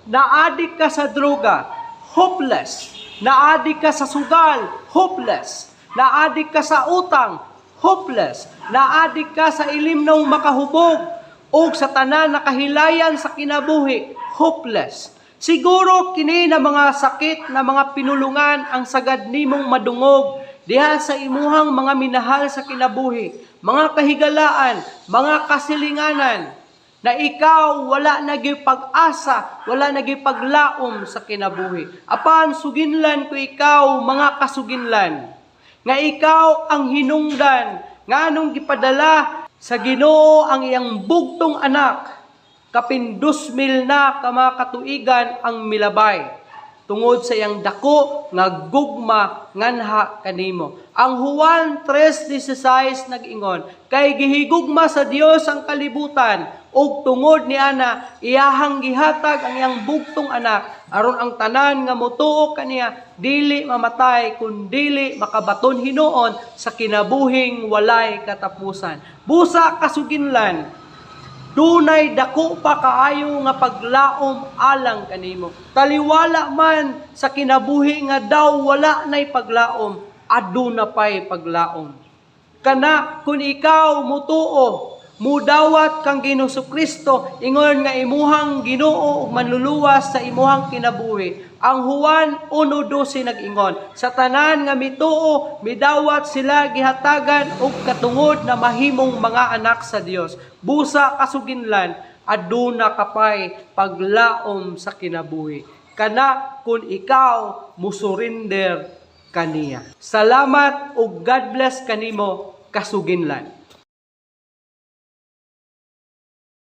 Naadik ka sa droga, hopeless. Naadik ka sa sugal, hopeless. Naadik ka sa utang, hopeless. Naadik ka sa ilim ng makahubog o sa tanan nakahilayan sa kinabuhi, hopeless. Siguro kini na mga sakit na mga pinulungan ang sagad nimong madungog diha sa imuhang mga minahal sa kinabuhi, mga kahigalaan, mga kasilinganan, na ikaw wala nagipag-asa, wala nagipaglaom sa kinabuhi. Apan suginlan ko ikaw, mga kasuginlan, nga ikaw ang hinungdan, nga anong gipadala sa Ginoo ang iyang bugtong anak, kapin 2,000 na ka mga katuigan ang milabay, tungod sa iyang dako nga gugma nganha kanimo. Ang Juan 3:16 nag-ingon, kay gihigugma sa Dios ang kalibutan, ug tungod ni ana iyahang gihatag ang iyang bugtong anak, aron ang tanan nga motuo kaniya dili mamatay kundi makabaton hinuon sa kinabuhing walay katapusan. Busa kasuginlan, dunay dako pa kaayo nga paglaom alang kanimo. Taliwala man sa kinabuhi nga daw wala nay paglaom, aduna pay paglaom. Kana kun ikaw mutuo, mudawat kang Ginoo Kristo, ingon nga imuhang Ginoo ug manluluwas sa imuhang kinabuhi. Ang Juan 1:12 nag-ingon, sa tanan nga mituo, midawat sila gihatagan og katungod na mahimong mga anak sa Dios. Busa kasuginlan, aduna kapay paglaom sa kinabuhi. Kana kun ikaw musurrender kaniya. Salamat ug God bless kanimo, kasuginlan.